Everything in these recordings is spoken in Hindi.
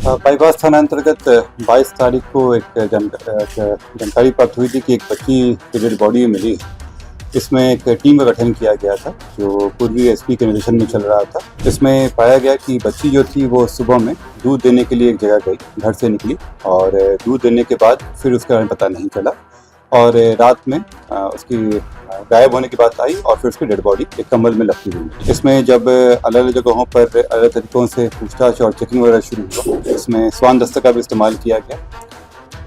बाईपास थाना अंतर्गत 22 तारीख को एक जानकारी प्राप्त हुई थी कि एक बच्ची की डेड बॉडी मिली है। इसमें एक टीम का गठन किया गया था जो पूर्वी एसपी के निर्देशन में चल रहा था। इसमें पाया गया कि बच्ची जो थी वो सुबह में दूध देने के लिए एक जगह गई, घर से निकली और दूध देने के बाद फिर उसका पता नहीं चला और रात में उसकी गायब होने की बात आई और फिर उसकी डेड बॉडी एक कंबल में लपटी हुई। इसमें जब अलग अलग जगहों पर अलग तरीकों से पूछताछ और चेकिंग वगैरह शुरू हुआ, इसमें स्वान दस्ता का भी इस्तेमाल किया गया।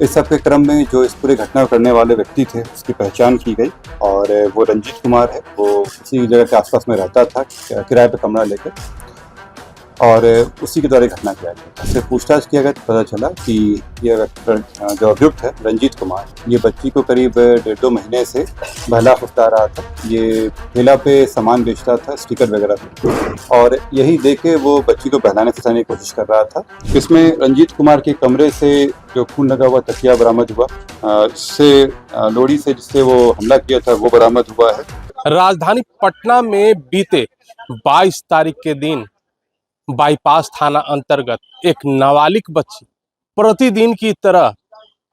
इस सब के क्रम में जो इस पूरे घटना करने वाले व्यक्ति थे उसकी पहचान की गई और वो रंजीत कुमार है। वो उसी जगह के आसपास में रहता था किराए पर कमरा लेकर और उसी के द्वारा घटना किया गया। उससे पूछताछ किया गया तो पता चला कि ये जो अभियुक्त है रंजीत कुमार, ये बच्ची को करीब 1.5-2 महीने से बहला फुसला रहा था। ये ठेला पे सामान बेचता था, स्टिकर वगैरह, और यही देख के वो बच्ची को बहलाने फंसाने की कोशिश कर रहा था। इसमें रंजीत कुमार के कमरे से जो खून लगा हुआ तकिया बरामद हुआ, इससे लोड़ी से जिससे वो हमला किया था वो बरामद हुआ है। राजधानी पटना में बीते 22 तारीख के दिन बाईपास थाना अंतर्गत एक नाबालिग बच्ची प्रतिदिन की तरह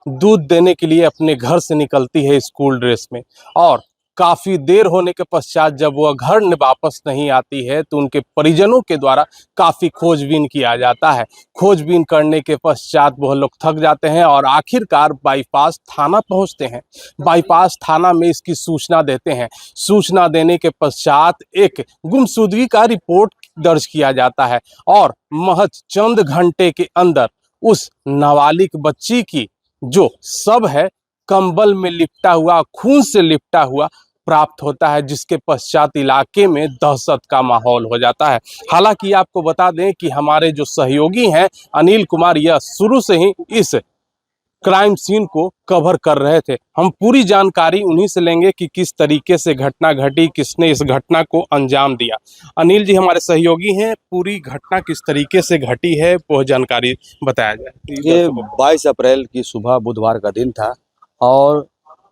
दूध देने के लिए अपने घर से निकलती है स्कूल ड्रेस में, और काफी देर होने के पश्चात जब वह घर वापस नहीं आती है तो उनके परिजनों के द्वारा काफी खोजबीन किया जाता है। खोजबीन करने के पश्चात वह लोग थक जाते हैं और आखिरकार बाईपास थाना पहुंचते हैं। बाईपास थाना में इसकी सूचना देते हैं। सूचना देने के पश्चात एक गुमशुदगी का रिपोर्ट दर्ज किया जाता है और महज चंद घंटे के अंदर उस नाबालिग बच्ची की जो शव है कंबल में लिपटा हुआ, खून से लिपटा हुआ प्राप्त होता है, जिसके पश्चात इलाके में दहशत का माहौल हो जाता है। हालांकि आपको बता दें कि हमारे जो सहयोगी हैं अनिल कुमार, यह शुरू से ही इस क्राइम सीन को कवर कर रहे थे। हम पूरी जानकारी उन्हीं से लेंगे कि किस तरीके से घटना घटी, किसने इस घटना को अंजाम दिया। अनिल जी हमारे सहयोगी हैं, पूरी घटना किस तरीके से घटी है वो जानकारी बताया जाए। ये 22 अप्रैल की सुबह बुधवार का दिन था और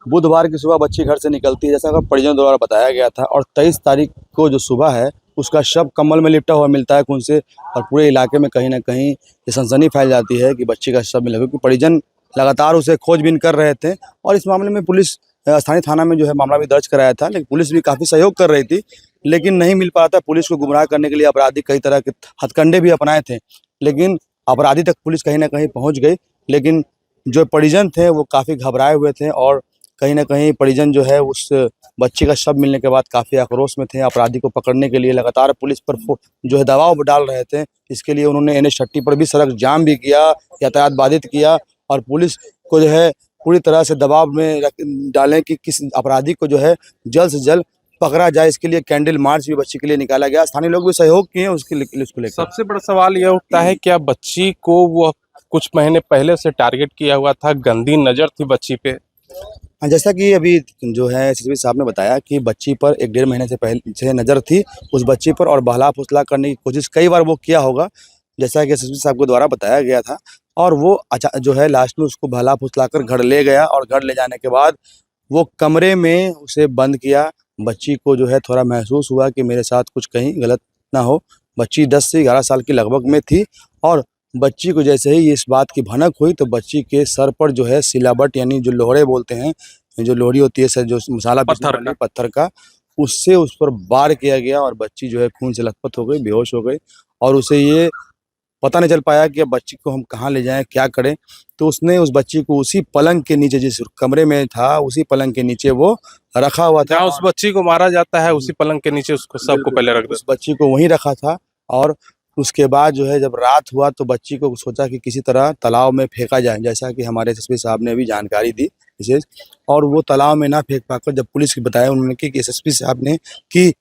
बुधवार की सुबह बच्ची घर से निकलती है, जैसा कि परिजनों द्वारा बताया गया था, और 23 तारीख को जो सुबह है उसका शव कम्बल में लिपटा हुआ मिलता है खून से, और पूरे इलाके में कहीं ना कहीं ये सनसनी फैल जाती है कि बच्ची का शव मिला, क्योंकि परिजन लगातार उसे खोजबीन कर रहे थे। और इस मामले में पुलिस स्थानीय थाना में जो है मामला भी दर्ज कराया था, लेकिन पुलिस भी काफ़ी सहयोग कर रही थी, लेकिन नहीं मिल पाता। पुलिस को गुमराह करने के लिए अपराधी कई तरह के हथकंडे भी अपनाए थे, लेकिन अपराधी तक पुलिस कहीं ना कहीं पहुँच गई। लेकिन जो परिजन थे वो काफ़ी घबराए हुए थे और कहीं ना कहीं परिजन जो है उस बच्ची का शव मिलने के बाद काफ़ी आक्रोश में थे। अपराधी को पकड़ने के लिए लगातार पुलिस पर जो है दबाव डाल रहे थे। इसके लिए उन्होंने NH-30 पर भी सड़क जाम भी किया, यातायात बाधित किया, और पुलिस को जो है पूरी तरह से दबाव में डालें कि किस अपराधी को जो है जल्द से जल्द पकड़ा जाए। इसके लिए कैंडल मार्च भी बच्ची के लिए निकाला गया। स्थानीय लोग भी सहयोग किए उसको लेकर। सबसे बड़ा सवाल यह उठता है, क्या बच्ची को वह कुछ महीने पहले से टारगेट किया हुआ था? गंदी नजर थी बच्ची पे? जैसा कि अभी जो है एसएसपी साहब ने बताया कि बच्ची पर 1-1.5 महीने से पहले से नज़र थी उस बच्ची पर, और बहला फुसला करने की कोशिश कई बार वो किया होगा, जैसा कि एसएसपी साहब के द्वारा बताया गया था। और वो अच्छा जो है लास्ट में उसको बहला फुसला कर घर ले गया, और घर ले जाने के बाद वो कमरे में उसे बंद किया। बच्ची को जो है थोड़ा महसूस हुआ कि मेरे साथ कुछ कहीं गलत ना हो। बच्ची 10 से 11 साल की लगभग में थी, और बच्ची को जैसे ही इस बात की भनक हुई तो बच्ची के सर पर जो है सिलाबट, यानी जो लोहड़े बोलते हैं, जो लोहड़ी होती है सर, जो मसाला पत्थर का, उससे उस पर वार किया गया और बच्ची जो है खून से लथपथ हो गई, बेहोश हो गई, और उसे ये पता नहीं चल पाया कि अब बच्ची को हम कहाँ ले जाएं, क्या करें। तो उसने उस बच्ची को उसी पलंग के नीचे, जिस कमरे में था उसी पलंग के नीचे वो रखा हुआ था। उस बच्ची को मारा जाता है उसी पलंग के नीचे उसको सबको पहले रख दो। उस बच्ची को वहीं रखा था, और उसके बाद जो है जब रात हुआ तो बच्ची को सोचा कि किसी तरह तालाब में फेंका जाए, जैसा कि हमारे एसएसपी साहब ने भी जानकारी दी विशेष। और वो तालाब में ना फेंक पाकर जब पुलिस को बताया उन्होंने कि एसएसपी साहब ने कि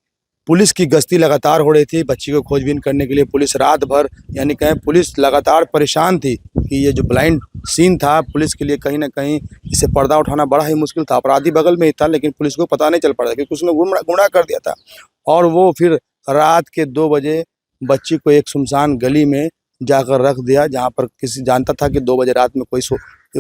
पुलिस की गश्ती लगातार हो रही थी बच्ची को खोजबीन करने के लिए। पुलिस रात भर, यानी कहें पुलिस लगातार परेशान थी कि ये जो ब्लाइंड सीन था पुलिस के लिए कहीं ना कहीं इसे पर्दा उठाना बड़ा ही मुश्किल था। अपराधी बगल में ही था, लेकिन पुलिस को पता नहीं चल पा रहा था क्योंकि उसने गुमराह कर दिया था। और वो फिर रात के 2 बजे बच्ची को एक सुनसान गली में जाकर रख दिया, जहाँ पर किसी जानता था कि 2 बजे रात में कोई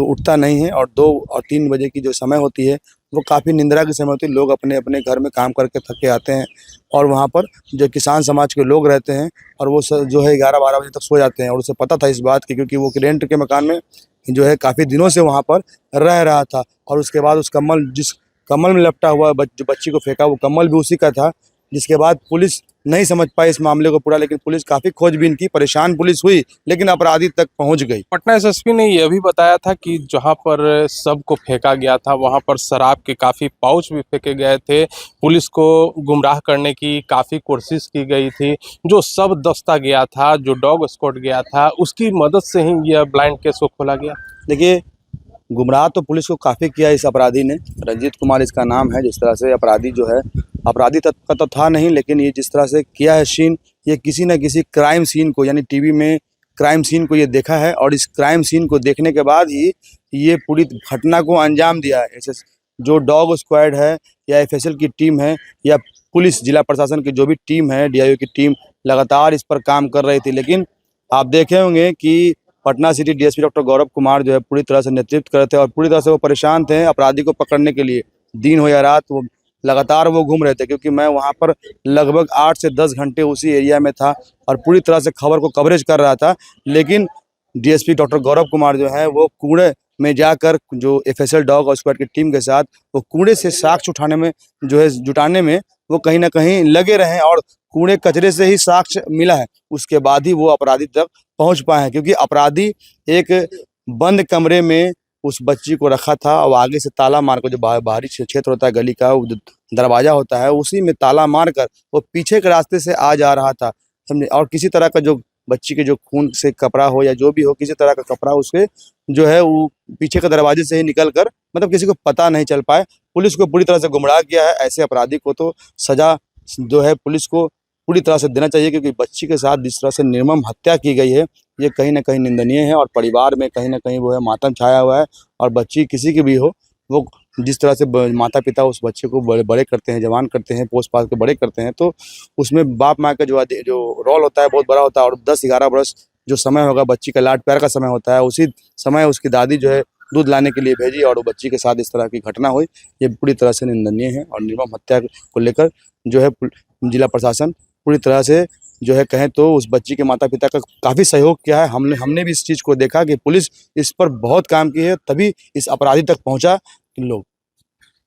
उठता नहीं है, और 2 और 3 बजे की जो समय होती है वो काफ़ी निंद्रा की समय होती है। लोग अपने अपने घर में काम करके थक के आते हैं और वहाँ पर जो किसान समाज के लोग रहते हैं और वो जो है 11-12 बजे तक सो जाते हैं। और उसे पता था इस बात की, क्योंकि वो रेंट के मकान में जो है काफ़ी दिनों से वहाँ पर रह रहा था। और उसके बाद उस कम्बल, जिस कम्बल में लपटा हुआ जो बच्ची को फेंका, वो कम्बल भी उसी का था। जिसके बाद पुलिस नहीं समझ पाई इस मामले को पूरा, लेकिन पुलिस काफ़ी खोजबीन की, परेशान पुलिस हुई, लेकिन अपराधी तक पहुंच गई। पटना एसएसपी ने यह भी बताया था कि जहां पर शव को फेंका गया था वहां पर शराब के काफी पाउच भी फेंके गए थे। पुलिस को गुमराह करने की काफी कोशिश की गई थी। जो शव दस्ता गया था, जो डॉग स्क्वाड गया था, उसकी मदद से ही यह ब्लाइंड केस को खोला गया। देखिए, गुमराह तो पुलिस को काफ़ी किया इस अपराधी ने। रंजीत कुमार इसका नाम है। जिस तरह से अपराधी जो है, अपराधी तत्व का तो था नहीं, लेकिन ये जिस तरह से किया है सीन, ये किसी न किसी क्राइम सीन को, यानी टीवी में क्राइम सीन को ये देखा है और इस क्राइम सीन को देखने के बाद ही ये पूरी घटना को अंजाम दिया है। ऐसे जो डॉग स्क्वाड है या एफएसएल की टीम है या पुलिस जिला प्रशासन की जो भी टीम है, डीआईओ की टीम, लगातार इस पर काम कर रही थी। लेकिन आप देखे होंगे कि Patna city DSP doctor Gaurav Kumar जो है पूरी तरह से नेतृत्व कर रहे थे और पूरी तरह से वो परेशान थे अपराधी को पकड़ने के लिए। दिन हो या रात वो लगातार वो घूम रहे थे, क्योंकि मैं वहाँ पर लगभग 8 से 10 घंटे उसी एरिया में था और पूरी तरह से खबर को कवरेज कर रहा था। लेकिन डीएसपी डॉक्टर गौरव कुमार जो है वो कूड़े में जाकर, जो एफएसएल डॉग और स्क्वाड की टीम के साथ, वो कूड़े से साक्ष्य उठाने में जो है, जुटाने में वो कहीं ना कहीं लगे रहे और कूड़े कचरे से ही साक्ष्य मिला है। उसके बाद ही वो अपराधी तक पहुंच पाए हैं, क्योंकि अपराधी एक बंद कमरे में उस बच्ची को रखा था और आगे से ताला मारकर, जो बाहरी क्षेत्र होता है गली का, वो जो दरवाजा होता है, उसी में ताला मारकर वो पीछे के रास्ते से आ जा रहा था, समझे। और किसी तरह का जो बच्ची के जो खून से कपड़ा हो या जो भी हो, किसी तरह का कपड़ा उसके जो है वो पीछे के दरवाजे से ही निकल कर, मतलब किसी को पता नहीं चल पाए। पुलिस को पूरी तरह से गुमराह किया है। ऐसे अपराधी को तो सजा जो है पुलिस को पूरी तरह से देना चाहिए, क्योंकि बच्ची के साथ जिस तरह से निर्मम हत्या की गई है, ये कहीं ना कहीं निंदनीय है और परिवार में कहीं ना कहीं वो है मातम छाया हुआ है। और बच्ची किसी की भी हो, वो जिस तरह से माता पिता उस बच्चे को बड़े बड़े करते हैं, जवान करते हैं, पोस पाल के बड़े करते हैं, तो उसमें बाप माँ का जो रोल होता है बहुत बड़ा होता है। और 10-11 वर्ष जो समय होगा बच्ची का लाड प्यार का समय होता है, उसी समय उसकी दादी जो है दूध लाने के लिए भेजी और वो बच्ची के साथ इस तरह की घटना हुई। ये पूरी तरह से निंदनीय है और निर्मम हत्या को लेकर जो है जिला प्रशासन पूरी तरह से जो है कहें तो उस बच्ची के माता पिता का काफ़ी सहयोग किया है। हमने भी इस चीज़ को देखा कि पुलिस इस पर बहुत काम की है, तभी इस अपराधी तक पहुंचा इन लोग।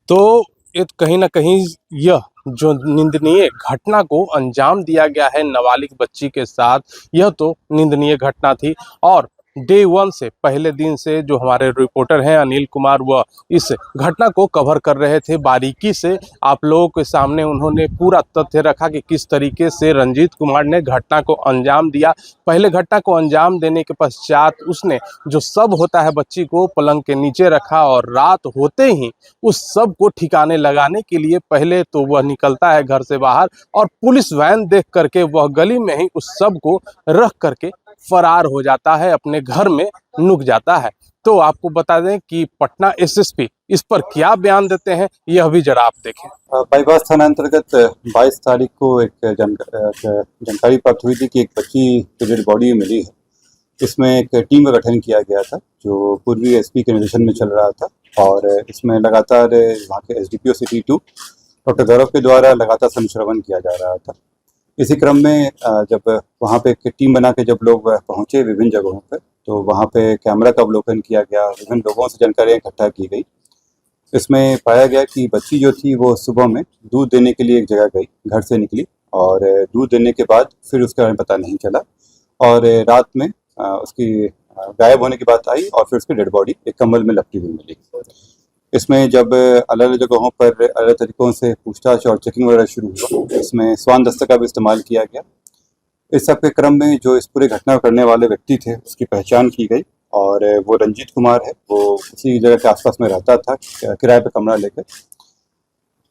तो ये कहीं ना कहीं यह जो निंदनीय घटना को अंजाम दिया गया है नाबालिग बच्ची के साथ, यह तो निंदनीय घटना थी। और डे 1 से, पहले दिन से जो हमारे रिपोर्टर हैं अनिल कुमार, वह इस घटना को कवर कर रहे थे बारीकी से। आप लोगों के सामने उन्होंने पूरा तथ्य रखा कि किस तरीके से रंजीत कुमार ने घटना को अंजाम दिया। पहले घटना को अंजाम देने के पश्चात उसने जो शव होता है बच्ची को पलंग के नीचे रखा और रात होते ही उस शव को ठिकाने लगाने के लिए पहले तो वह निकलता है घर से बाहर और पुलिस वैन देख करके वह गली में ही उस शव को रख करके फरार हो जाता है, अपने घर में नुक जाता है। तो आपको बता दें कि पटना एसएसपी इस पर क्या बयान देते हैं, यह भी जरा आप देखें। बाईपास थाना अंतर्गत 22 तारीख को एक जानकारी प्राप्त हुई थी कि एक बच्ची की डेड बॉडी मिली है। इसमें एक टीम का गठन किया गया था जो पूर्वी एसपी के निर्देशन में चल रहा था और इसमें लगातार वहाँ के एसडीपीओ सिटी 2 डॉक्टर गौरव के द्वारा लगातार संश्रवण किया जा रहा था। इसी क्रम में जब वहाँ पे एक टीम बना के जब लोग पहुँचे विभिन्न जगहों पर, तो वहाँ पे कैमरा का अवलोकन किया गया, विभिन्न लोगों से जानकारियाँ इकट्ठा की गई। इसमें पाया गया कि बच्ची जो थी वो सुबह में दूध देने के लिए एक जगह गई, घर से निकली और दूध देने के बाद फिर उसके बारे में पता नहीं चला और रात में उसकी गायब होने की बात आई और फिर उसकी डेड बॉडी एक कंबल में लपटी हुई मिली। इसमें जब अलग अलग जगहों पर अलग अलग तरीकों से पूछताछ और चेकिंग वगैरह शुरू हुआ, इसमें स्वान दस्ता का भी इस्तेमाल किया गया। इस सब के क्रम में जो इस पूरी घटना करने वाले व्यक्ति थे उसकी पहचान की गई और वो रंजीत कुमार है। वो उसी जगह के आसपास में रहता था किराए पे कमरा लेकर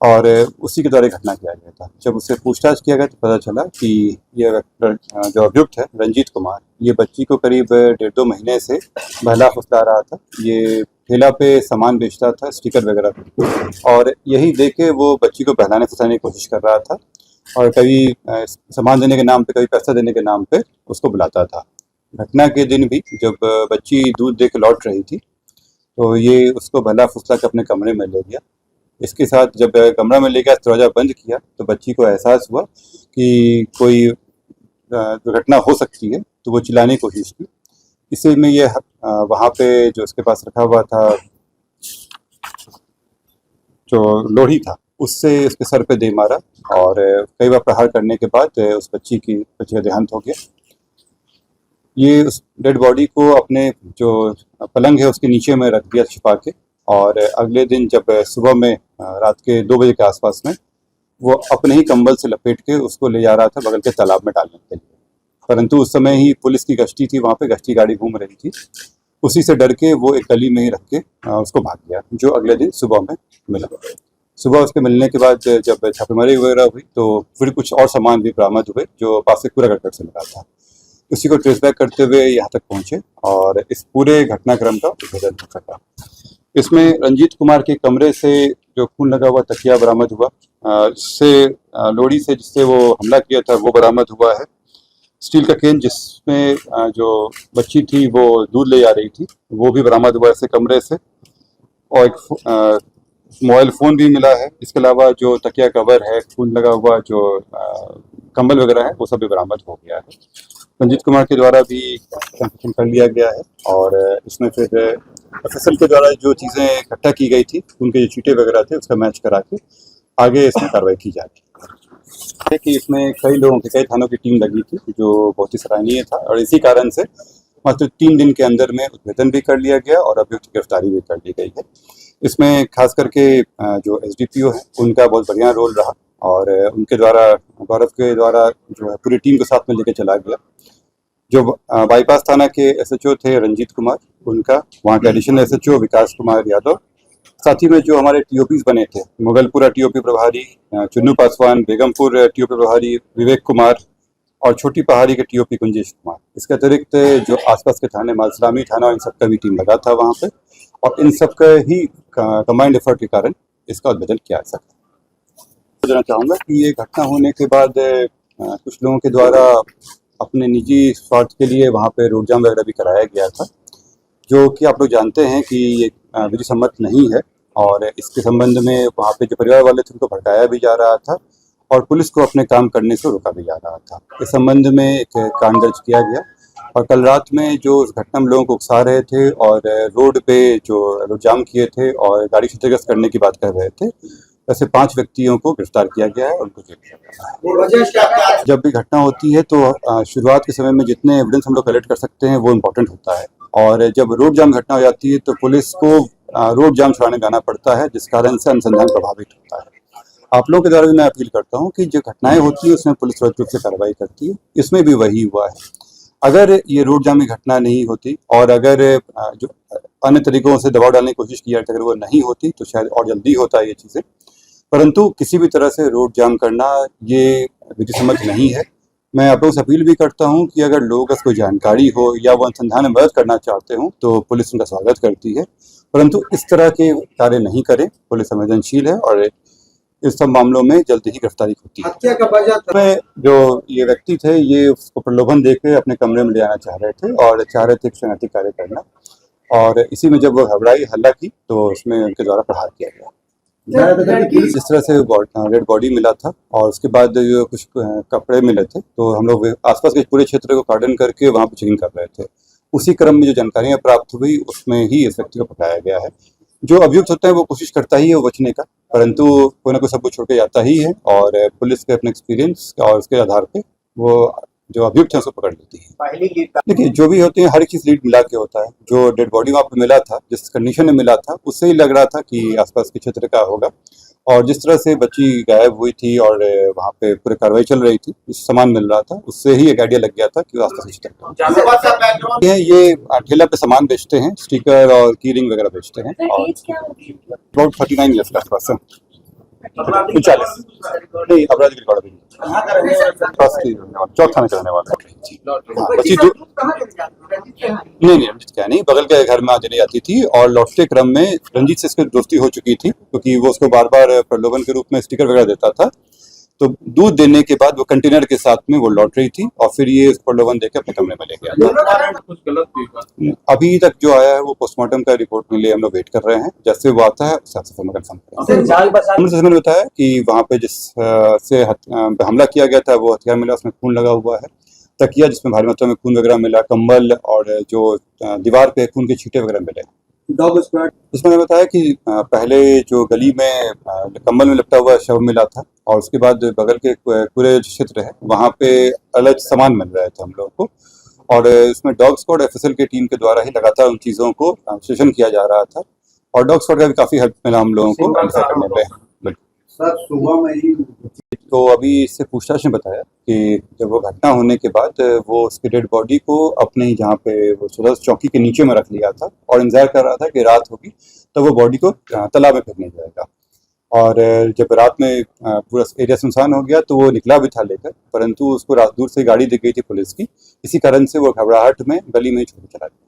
और उसी के द्वारा घटना किया गया था। जब उससे पूछताछ किया गया तो पता चला कि ये जो अभियुक्त है रंजीत कुमार, ये बच्ची को करीब 1.5-2 महीने से बहला फुसला रहा था। ये ठेला पे सामान बेचता था, स्टिकर वगैरह, और यही देख के वो बच्ची को बहलाने फुसलाने की कोशिश कर रहा था और कभी सामान देने के नाम पे, कभी पैसा देने के नाम पे उसको बुलाता था। घटना के दिन भी जब बच्ची दूध दे के लौट रही थी तो ये उसको बहला फुसला के अपने कमरे में ले गया इसके साथ जब कमरा में ले गया, दरवाज़ा बंद किया, तो बच्ची को एहसास हुआ कि कोई दुर्घटना हो सकती है, तो वो चिल्लाने की कोशिश की। इसी में ये वहाँ पे जो उसके पास रखा हुआ था जो लोही था, उससे उसके सर पे दे मारा और कई बार प्रहार करने के बाद उस बच्ची का देहांत हो गया। ये उस डेड बॉडी को अपने जो पलंग है उसके नीचे में रख दिया छिपा के, और अगले दिन जब सुबह में रात के 2 बजे के आसपास में वो अपने ही कंबल से लपेट के उसको ले जा रहा था बगल के तालाब में डालने के लिए। परंतु उस समय ही पुलिस की गश्ती थी, वहाँ पे गश्ती गाड़ी घूम रही थी। उसी से डर के वो एक गली में ही रख के उसको भाग गया, जो अगले दिन सुबह में मिला। सुबह उसके मिलने के बाद जब छापेमारी वगैरह हुई तो फिर कुछ और सामान भी बरामद हुए जो पास के कूड़ा करकट से मिला था। उसी को ट्रेस बैक करते हुए यहाँ तक पहुँचे और इस पूरे घटनाक्रम का उद्भेदन हो सका। इसमें रंजीत कुमार के कमरे से जो खून लगा हुआ तकिया बरामद हुआ, इससे लोड़ी से जिससे वो हमला किया था वो बरामद हुआ है। स्टील का केन जिसमें जो बच्ची थी वो दूध ले जा रही थी वो भी बरामद हुआ ऐसे कमरे से, और एक मोबाइल फ़ोन भी मिला है। इसके अलावा जो तकिया कवर है, खून लगा हुआ जो कंबल वगैरह है, वो सब भी बरामद हो गया है। रंजीत कुमार के द्वारा भी कंफेशन कर लिया गया है और इसमें फिर एफएसएल के द्वारा जो चीज़ें इकट्ठा की गई थी, उनके जो चीटे वगैरह थे उसका मैच करा के आगे इसमें कार्रवाई की जाती है। कि इसमें कई लोगों की, कई थानों की टीम लगी थी जो बहुत ही सराहनीय था, और इसी कारण से मात्र 3 दिन के अंदर में उद्भेदन भी कर लिया गया और अभियुक्त की गिरफ्तारी भी कर ली गई है। इसमें खास करके जो एसडीपीओ है उनका बहुत बढ़िया रोल रहा, और उनके द्वारा, गौरव के द्वारा जो है पूरी टीम को साथ में लेकर चला गया। जो बाईपास थाना के एसएचओ थे रंजीत कुमार, उनका, वहाँ के एडिशनल एसएचओ विकास कुमार यादव, साथ ही में जो हमारे टीओपीज बने थे, मुगलपुरा टीओपी प्रभारी चुन्नू पासवान, बेगमपुर टीओपी प्रभारी विवेक कुमार और छोटी पहाड़ी के टीओपी कुंजेश कुमार। इसके अतिरिक्त जो आसपास के थाने, मालसलामी थाना, इन सबका भी टीम लगा था वहाँ पे, और इन सबका ही कंबाइंड एफर्ट के कारण इसका उद्भेदन किया जा सका। कहना चाहूँगा कि ये घटना होने के बाद कुछ लोगों के द्वारा अपने निजी स्वार्थ के लिए वहाँ पे रोड जाम वगैरह भी कराया गया था, जो कि आप लोग जानते हैं कि ये विधि सम्मत नहीं है, और इसके संबंध में वहाँ पे जो परिवार वाले थे उनको भड़काया भी जा रहा था और पुलिस को अपने काम करने से रोका भी जा रहा था। इस संबंध में एक कांड दर्ज किया गया, और कल रात में जो उस घटना में लोगों को उकसा रहे थे और रोड पे जो रोड जाम किए थे और गाड़ी क्षतिग्रस्त करने की बात कर रहे थे, ऐसे 5 व्यक्तियों को गिरफ्तार किया गया है और उनको जेल किया गया है। जब भी घटना होती है तो शुरुआत के समय में जितने एविडेंस हम लोग कलेक्ट कर सकते हैं वो इम्पोर्टेंट होता है, और जब रोड जाम घटना हो जाती है तो पुलिस को रोड जाम छुड़ाने जाना पड़ता है, जिस कारण से अनुसंधान प्रभावित होता है। आप लोगों के द्वारा भी मैं अपील करता हूँ कि जो घटनाएं होती है उसमें पुलिस त्वरित रूप से कार्रवाई करती है, इसमें भी वही हुआ है। अगर ये रोड जाम की घटना नहीं होती और अगर जो अन्य तरीकों से दबाव डालने की कोशिश की जाती, अगर वो नहीं होती तो शायद और जल्दी होता है ये चीज़ें, परंतु किसी भी तरह से रोड जाम करना ये विधि सम्मत नहीं है। मैं आप लोगों से अपील भी करता हूं कि अगर लोगों को कोई जानकारी हो या वो अनुसंधान में मदद करना चाहते हो तो पुलिस उनका स्वागत करती है, परंतु इस तरह के कार्य नहीं करें। पुलिस संवेदनशील है और इस सब मामलों में जल्दी ही गिरफ्तारी होती है। हत्या का वजह में जो ये व्यक्ति थे, ये उसको प्रलोभन देकर अपने कमरे में ले जाना चाह रहे थे और चाह रहे थे कि अनैतिक कार्य करना, और इसी में जब वो घबराई, हल्ला की, तो उसमें उनके द्वारा प्रहार किया गया। जिस तरह से डेड बॉडी मिला था और उसके बाद जो कुछ कपड़े मिले थे, तो हम लोग आसपास के पूरे क्षेत्र को कार्डन करके वहाँ पर चेकिंग कर रहे थे। उसी क्रम में जो जानकारियाँ प्राप्त हुई उसमें ही इस व्यक्ति को पकड़ाया गया है। जो अभियुक्त होता है वो कोशिश करता ही है वो बचने का, परंतु कोई ना कोई सब कुछ छोड़ के जाता ही है, और पुलिस के अपने एक्सपीरियंस और उसके आधार पे वो जो अभियुक्त है उसको पकड़ लेती है। देखिए, जो भी होते हैं हर एक चीज़ लीड मिला के होता है। जो डेड बॉडी वहाँ पे मिला था, जिस कंडीशन में मिला था, उससे ही लग रहा था कि आसपास के क्षेत्र का होगा, और जिस तरह से बच्ची गायब हुई थी और वहाँ पे पूरी कार्रवाई चल रही थी, सामान मिल रहा था, उससे ही एक आइडिया लग गया था कि आसपास के क्षेत्र ये ठेला पे सामान बेचते हैं, स्टिकर और की रिंग वगैरह बेचते हैं, और अबाउट 39 ईयर्स के आसपास है। 39 नहीं, अपराधी रिकॉर्ड चौथा में करने वाला है। बच्ची नहीं, रंजीत क्या नहीं, बगल के घर में आ चली जाती थी, और लौटते क्रम में रंजीत से इसकी दोस्ती हो चुकी थी, क्योंकि वो उसको बार बार प्रलोभन के रूप में स्टिकर वगैरह देता था, तो दूध देने के बाद वो कंटेनर के साथ में वो लौट रही थी और फिर ये प्रलोभन देकर अपने कमरे में ले गया। कुछ गलत भी अभी तक जो आया है वो पोस्टमार्टम का रिपोर्ट के लिए हम लोग वेट कर रहे हैं। जैसे वो आता है उससे आपसे मैं कंफर्म करेंगे। मैंने बताया कि वहाँ पे जिस से हमला किया गया था वो हथियार मिला, उसमें खून लगा हुआ है, तकिया जिसमें भारी मात्रा में खून वगैरह मिला, कंबल और जो दीवार पे खून के छींटे वगैरह मिले। डॉग स्क्वाड उसमें बताया कि पहले जो गली में कंबल में लिपटा हुआ शव मिला था और उसके बाद बगल के पूरे क्षेत्र है वहाँ पे अलग सामान मिल रहे थे हम लोगों को, और इसमें डॉग स्क्वाड एफएसएल की टीम के द्वारा ही लगातार उन चीज़ों को विश्लेषण किया जा रहा था और डॉग स्क्वाड का भी काफ़ी हेल्प मिला हम लोगों को आइडेंटिफाई करने में। सर सुबह में ही तो अभी इससे पूछताछ में बताया कि जब वो घटना होने के बाद वो उसकी डेड बॉडी को अपने जहाँ पे वो सुरज चौकी के नीचे में रख लिया था और इंतजार कर रहा था कि रात होगी तो वो बॉडी को तालाब में फेंकने जाएगा। और जब रात में पूरा एरिया सुनसान हो गया तो वो निकला भी था लेकर, परंतु उसको रात दूर से गाड़ी दिख गई थी पुलिस की, इसी कारण से वो घबराहट में गली में ही छोड़ चला गया।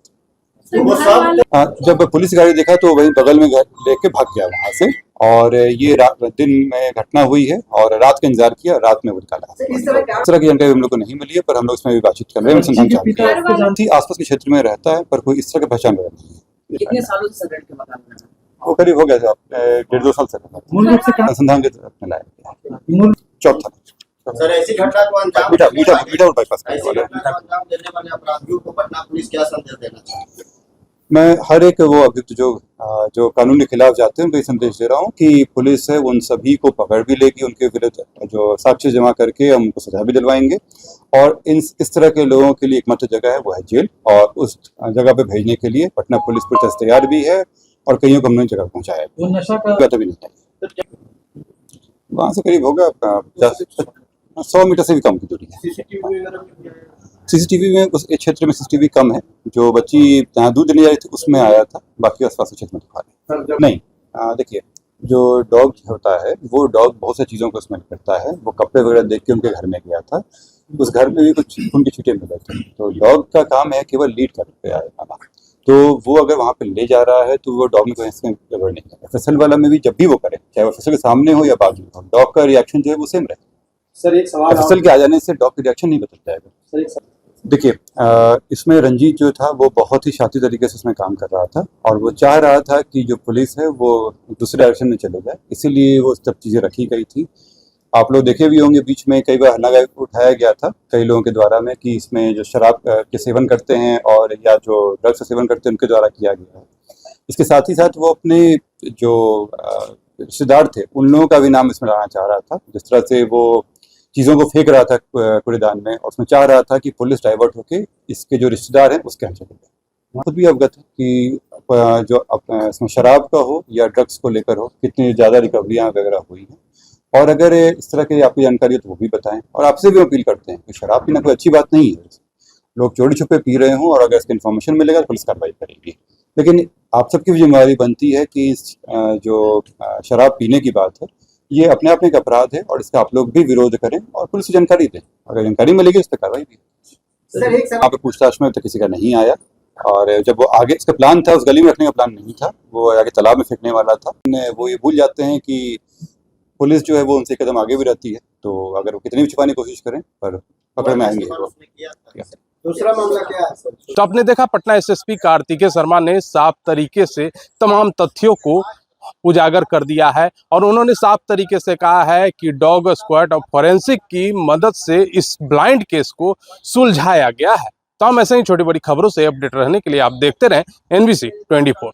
जब पुलिस गाड़ी देखा तो वहीं बगल में लेके भाग गया वहाँ से, और ये दिन में घटना हुई है और रात का इंतजार किया, रात में वो निकाला। इस तरह की जानकारी हम लोग को नहीं मिली है, पर हम लोग इसमें भी बातचीत कर रहे हैं। अनुसंधान चाहते हैं आसपास के क्षेत्र में रहता है पर कोई इस तरह का पहचान नहीं है। कितने सालों से रेड के मकान में है? वो करीब हो गया था 1.5-2 साल से अनुसंधान के तरफ में लाया चौथा। सर ऐसी घटना को अंजाम मीठा बाईपास ऐसी घटना को अंजाम देने वाले अपराधियों को पटना पुलिस क्या संदेश देना चाहिए? मैं हर एक वो अभियुक्त जो कानून के खिलाफ जाते हैं उनको ये संदेश दे रहा हूँ कि पुलिस है उन सभी को पकड़ भी लेगी, उनके विरुद्ध जो साक्ष्य जमा करके हम उनको सजा भी दिलवाएंगे, और इस तरह के लोगों के लिए एकमात्र जगह है वो है जेल, और उस जगह पे भेजने के लिए पटना पुलिस पूरी तैयार भी है और कईयों को हमने जगह पहुँचाया है। वो नशा का भी नहीं है, वहाँ से करीब होगा 100 मीटर से भी कम की दूरी है। सीसीटीवी में उस क्षेत्र में सीसीटीवी कम है, जो बच्ची जहाँ दूध देने जा रही थी उसमें आया था, बाकी आसपास के क्षेत्र में दिखा रहे नहीं। देखिए जो डॉग होता है वो डॉग बहुत सी चीज़ों को स्मेल करता है, वो कपड़े वगैरह देख के उनके घर में गया था, उस घर में भी कुछ खून के छींटे मिले थे, तो डॉग का काम है केवल लीड करके आना, तो वो अगर वहाँ पे ले जा रहा है तो वो डॉग में कोई गड़बड़ नहीं है। एफएसएल वाला में भी जब भी वो करे, चाहे एफएसएल के सामने हो या बाजू हो, डॉग का रिएक्शन जो है वो सेम रहे। सर एक सवाल एफएसएल के आ जाने से डॉग का रिएक्शन नहीं बदल जाएगा। देखिए इसमें रंजीत जो था वो बहुत ही शातिर तरीके से उसमें काम कर रहा था और वो चाह रहा था कि जो पुलिस है वो दूसरे डायरेक्शन में चले जाए, इसीलिए वो सब चीज़ें रखी गई थी। आप लोग देखे भी होंगे बीच में कई बार हल्ला उठाया गया था कई लोगों के द्वारा में कि इसमें जो शराब के सेवन करते हैं और या जो ड्रग्स का सेवन करते हैं उनके द्वारा किया गया है। इसके साथ ही साथ वो अपने जो रिश्तेदार थे उन लोगों का भी नाम इसमें लाना चाह रहा था, जिस तरह से वो चीज़ों को फेंक रहा था कूड़ेदान में, और उसमें चाह रहा था कि पुलिस डाइवर्ट होकर इसके जो रिश्तेदार हैं उसके यहाँ चले गए। खुद भी अवगत है कि जो इसमें शराब का हो या ड्रग्स को लेकर हो कितनी ज़्यादा रिकवरियाँ वगैरह हुई हैं, और अगर इस तरह की आपको जानकारी है तो वो भी बताएं, और आपसे भी अपील करते हैं कि शराब पीना कोई अच्छी बात नहीं है, लोग चोरी छुपे पी रहे हों और अगर इसकी इन्फॉर्मेशन मिलेगा तो पुलिस कार्रवाई करेगी, लेकिन आप सबकी भी जिम्मेदारी बनती है कि जो शराब पीने की बात है ये अपने आप में एक अपराध है और इसका आप लोग भी विरोध करें और पुलिस को जानकारी दें, अगर जानकारी मिलेगी उस पर कार्रवाई भी। सर एक वहाँ पे पूछताछ में तो किसी का नहीं आया, और जब वो आगे इसका प्लान था उस गली में रखने का प्लान नहीं था, वो आगे तालाब में फेंकने वाला था। वो ये भूल जाते हैं कि पुलिस जो है वो उनसे कदम आगे भी रहती है, तो अगर वो कितनी भी छुपाने की कोशिश करें पर पकड़ में आएंगे। दूसरा मामला क्या है सर? तो आपने देखा पटना एसएसपी कार्तिकेय शर्मा ने साफ तरीके से तमाम तथ्यों को उजागर कर दिया है और उन्होंने साफ तरीके से कहा है कि डॉग स्क्वाड और फॉरेंसिक की मदद से इस ब्लाइंड केस को सुलझाया गया है। तो हम ऐसे ही छोटी बड़ी खबरों से अपडेट रहने के लिए आप देखते रहें NBC 24।